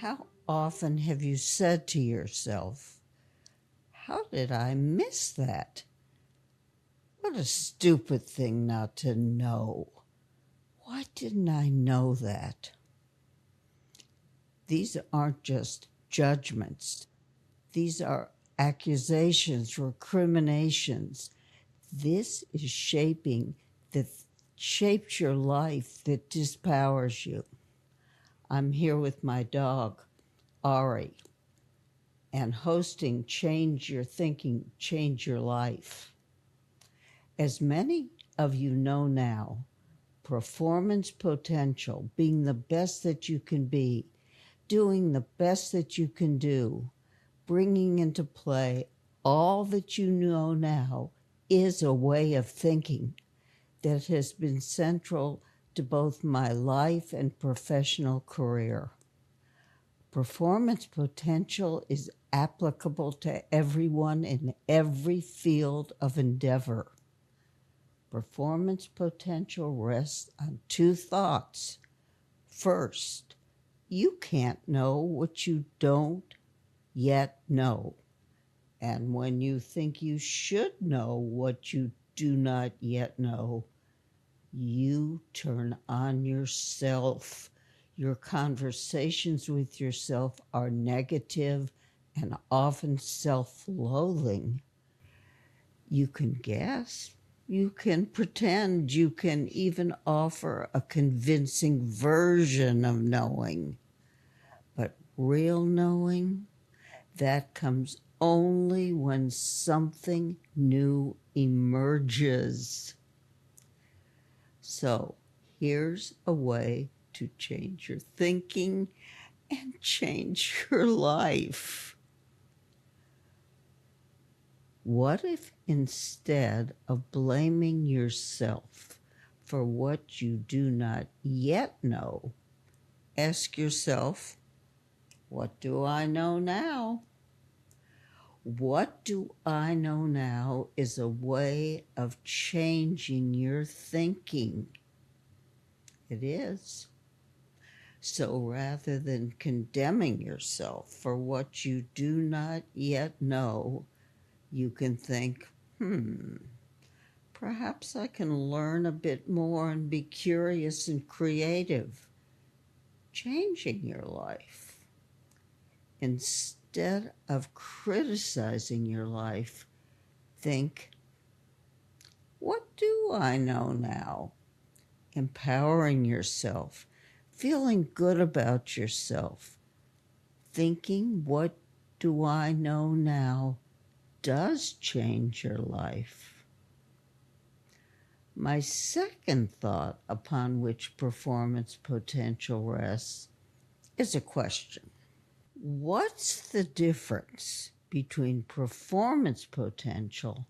How often have you said to yourself, "How did I miss that? What a stupid thing not to know. Why didn't I know that?" These aren't just judgments. These are accusations, recriminations. This is shaping that shapes your life, that dispowers you. I'm here with my dog, Ari, and hosting Change Your Thinking, Change Your Life. As many of you know now, performance potential, being the best that you can be, doing the best that you can do, bringing into play all that you know now, is a way of thinking that has been central to both my life and professional career. Performance potential is applicable to everyone in every field of endeavor. Performance potential rests on two thoughts. First, you can't know what you don't yet know. And when you think you should know what you do not yet know, you turn on yourself. Your conversations with yourself are negative and often self-loathing. You can guess, you can pretend, you can even offer a convincing version of knowing. But real knowing, that comes only when something new emerges. So here's a way to change your thinking and change your life. What if instead of blaming yourself for what you do not yet know, ask yourself, what do I know now? What do I know now is a way of changing your thinking. It is. So rather than condemning yourself for what you do not yet know, you can think, perhaps I can learn a bit more and be curious and creative, changing your life. Instead of criticizing your life, think, what do I know now? Empowering yourself, feeling good about yourself, thinking, what do I know now, does change your life. My second thought upon which performance potential rests is a question. What's the difference between performance potential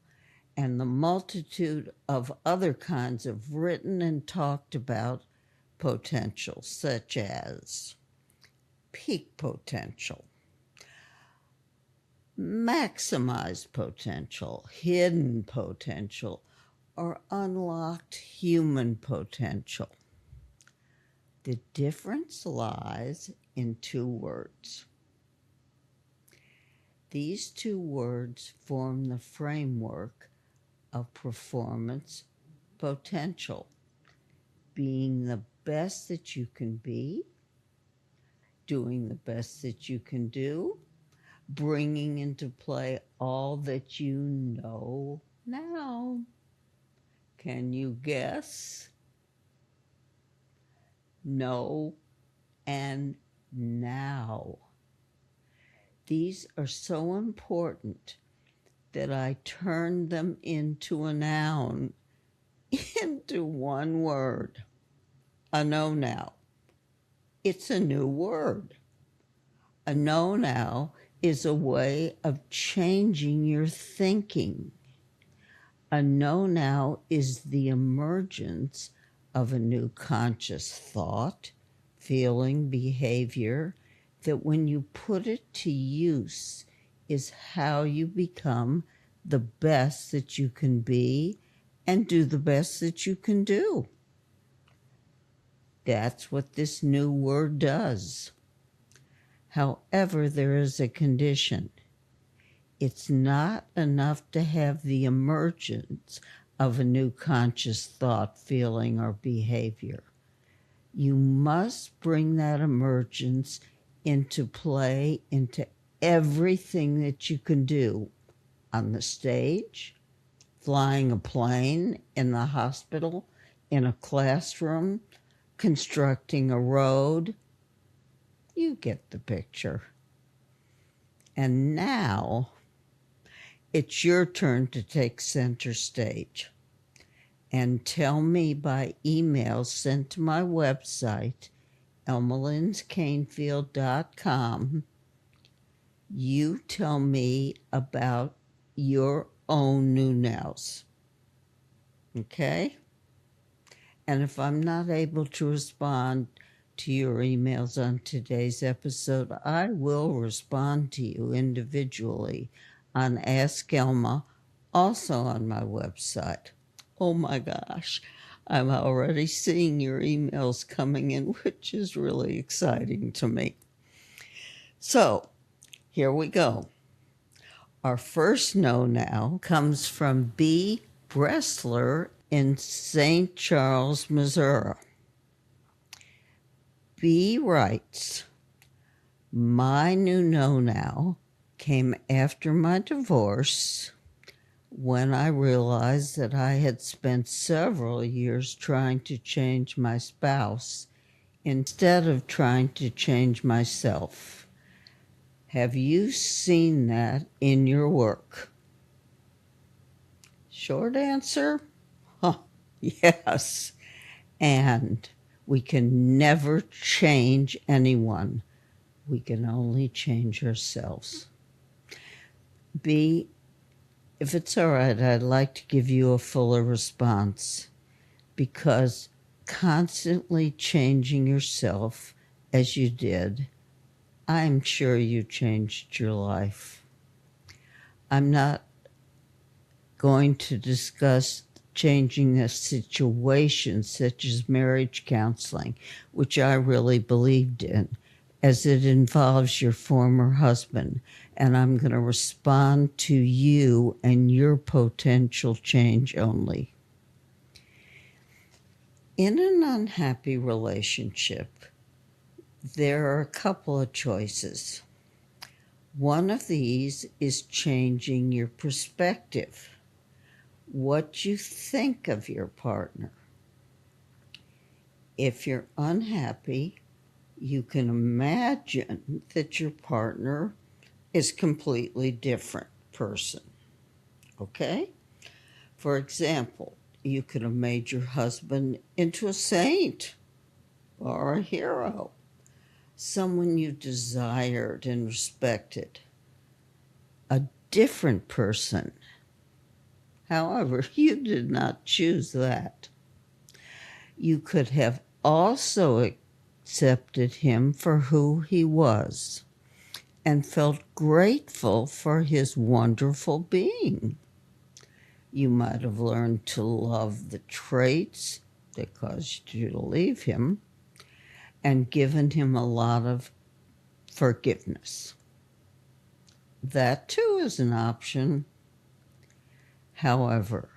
and the multitude of other kinds of written and talked about potential, such as peak potential, maximized potential, hidden potential, or unlocked human potential? The difference lies in two words. These two words form the framework of performance potential: being the best that you can be, doing the best that you can do, bringing into play all that you know now. Can you guess? Know and now. These are so important that I turned them into a noun, into one word. A know now. It's a new word. A know now is a way of changing your thinking. A know now is the emergence of a new conscious thought, feeling, behavior, that when you put it to use is how you become the best that you can be and do the best that you can do. That's what this new word does. However, there is a condition. It's not enough to have the emergence of a new conscious thought, feeling, or behavior. You must bring that emergence into play, into everything that you can do on the stage, flying a plane, in the hospital, in a classroom, constructing a road. You get the picture. And now it's your turn to take center stage and tell me by email sent to my website, elmalinscanefield.com. You tell me about your own new nows. Okay? And if I'm not able to respond to your emails on today's episode, I will respond to you individually on Ask Elma, also on my website. Oh my gosh, I'm already seeing your emails coming in, which is really exciting to me. So, here we go. Our first no now comes from B. Bressler in St. Charles, Missouri. B writes, my new no now came after my divorce, when I realized that I had spent several years trying to change my spouse instead of trying to change myself. Have you seen that in your work? Short answer, yes. And we can never change anyone. We can only change ourselves. B, if it's all right, I'd like to give you a fuller response, because constantly changing yourself as you did, I'm sure you changed your life. I'm not going to discuss changing a situation such as marriage counseling, which I really believed in, as it involves your former husband, and I'm going to respond to you and your potential change only. In an unhappy relationship, there are a couple of choices. One of these is changing your perspective, what you think of your partner. If you're unhappy, you can imagine that your partner is a completely different person. Okay? For example, you could have made your husband into a saint or a hero, someone you desired and respected, a different person. However, you did not choose that. You could have also accepted him for who he was and felt grateful for his wonderful being. You might have learned to love the traits that caused you to leave him and given him a lot of forgiveness. That too is an option. However,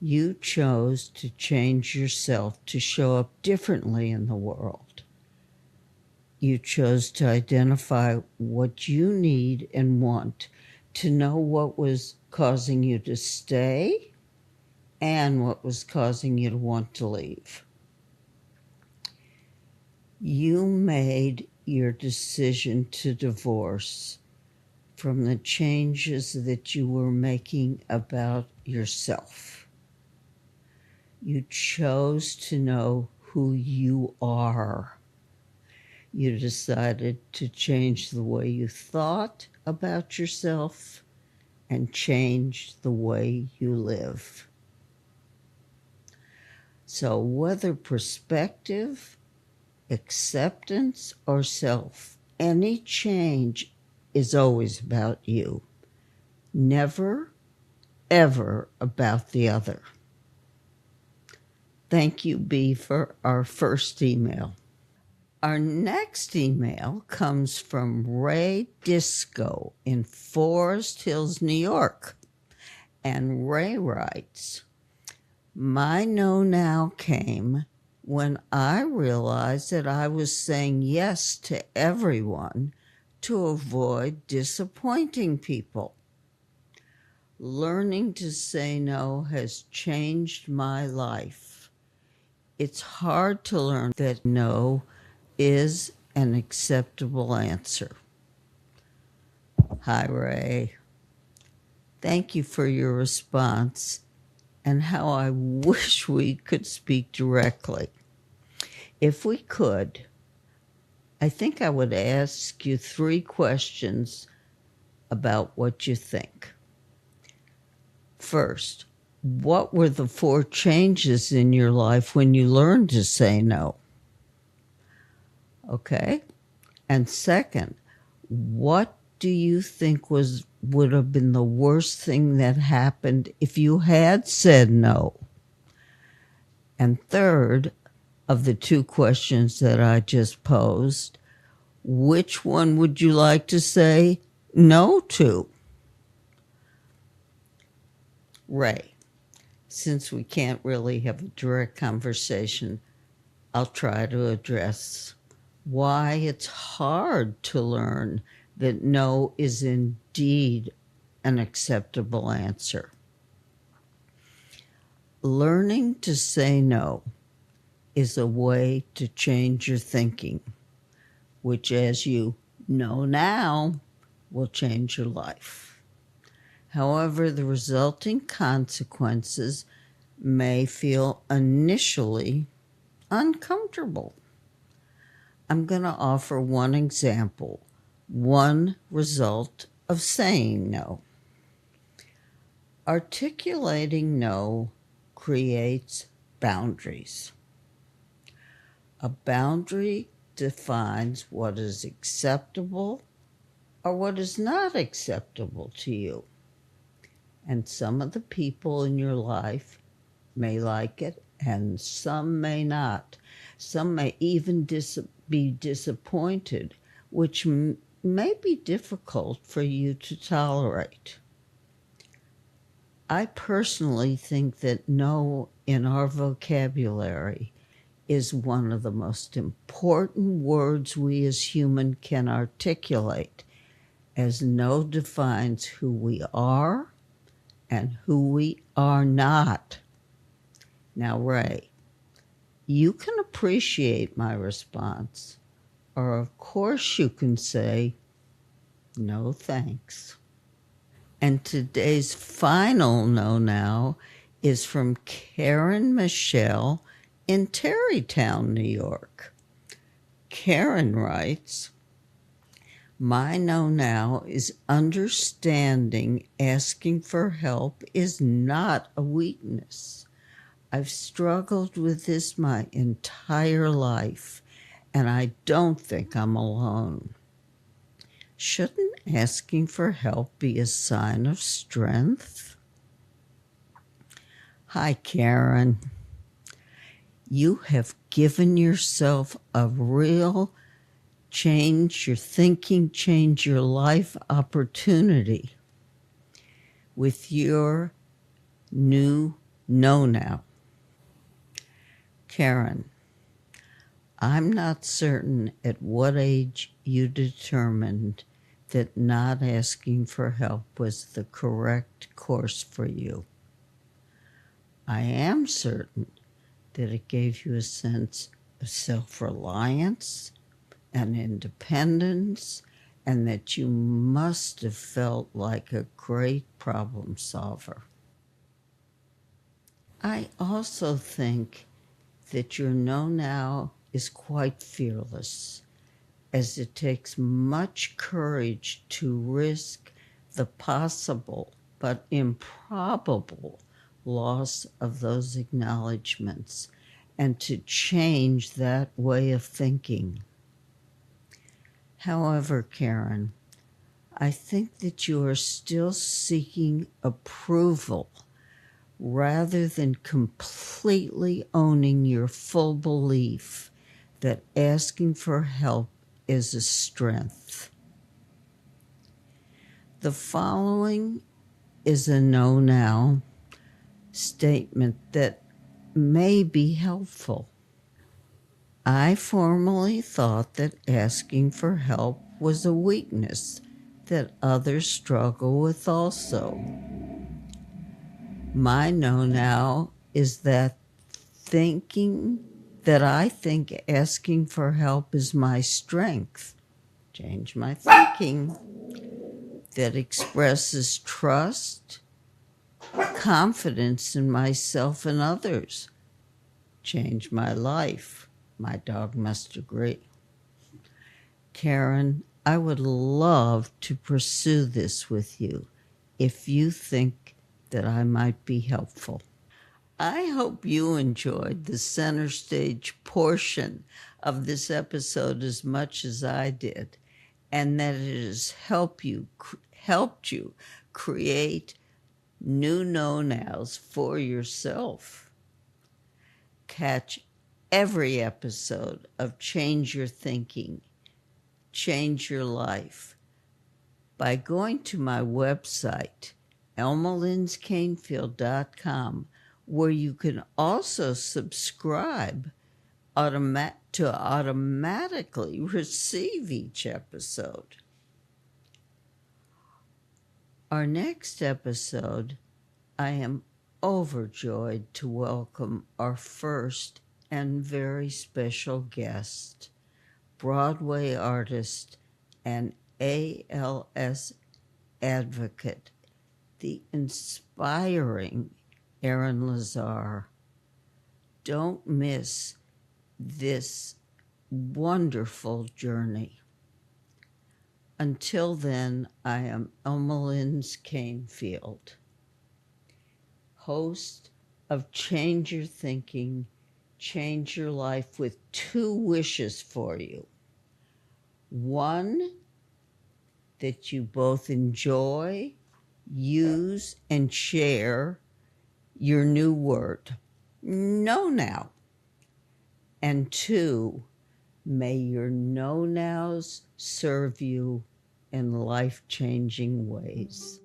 you chose to change yourself to show up differently in the world. You chose to identify what you need and want, to know what was causing you to stay and what was causing you to want to leave. You made your decision to divorce from the changes that you were making about yourself. You chose to know who you are. You decided to change the way you thought about yourself and change the way you live. So whether perspective, acceptance, or self, any change is always about you. Never, ever about the other. Thank you, B, for our first email. Our next email comes from Ray Disco in Forest Hills, New York. And Ray writes, "My know now came when I realized that I was saying yes to everyone to avoid disappointing people. Learning to say no has changed my life. It's hard to learn that no is an acceptable answer." Hi, Ray. Thank you for your response, and how I wish we could speak directly. If we could, I think I would ask you 3 questions about what you think. First, what were the 4 changes in your life when you learned to say no? Okay. And second, what do you think would have been the worst thing that happened if you had said no? And third, of the 2 questions that I just posed, which one would you like to say no to? Ray, since we can't really have a direct conversation, I'll try to address why it's hard to learn that no is indeed an acceptable answer. Learning to say no is a way to change your thinking, which, as you know now, will change your life. However, the resulting consequences may feel initially uncomfortable. I'm going to offer one example, one result of saying no. Articulating no creates boundaries. A boundary defines what is acceptable or what is not acceptable to you. And some of the people in your life may like it and some may not. Some may even be disappointed, which may be difficult for you to tolerate. I personally think that no in our vocabulary is one of the most important words we as humans can articulate, as no defines who we are and who we are not. Now, Ray, you can appreciate my response, or of course you can say, no thanks. And today's final no now is from Karen Michelle in Tarrytown, New York. Karen writes, "My no now is understanding asking for help is not a weakness. I've struggled with this my entire life, and I don't think I'm alone. Shouldn't asking for help be a sign of strength?" Hi, Karen. You have given yourself a real change your thinking, change your life opportunity with your new no now. Karen, I'm not certain at what age you determined that not asking for help was the correct course for you. I am certain that it gave you a sense of self-reliance and independence, and that you must have felt like a great problem solver. I also think that your no now is quite fearless, as it takes much courage to risk the possible but improbable loss of those acknowledgments and to change that way of thinking. However, Karen, I think that you are still seeking approval rather than completely owning your full belief that asking for help is a strength. The following is a know-now statement that may be helpful. I formerly thought that asking for help was a weakness that others struggle with also. My know-now is that I think asking for help is my strength. Change my thinking. That expresses trust, confidence in myself and others. Change my life. My dog must agree. Karen, I would love to pursue this with you if you think that I might be helpful. I hope you enjoyed the center stage portion of this episode as much as I did, and that it has helped you create new know-nows for yourself. Catch every episode of Change Your Thinking, Change Your Life by going to my website, elmalinscanfield.com, where you can also subscribe to automatically receive each episode. Our next episode, I am overjoyed to welcome our first and very special guest, Broadway artist and ALS advocate, the inspiring Erin Lazar. Don't miss this wonderful journey. Until then, I am Elma Lyns Canfield, host of Change Your Thinking, Change Your Life, with two wishes for you. One, that you both enjoy, use, and share your new word, know now. And two, may your know-nows serve you in life-changing ways.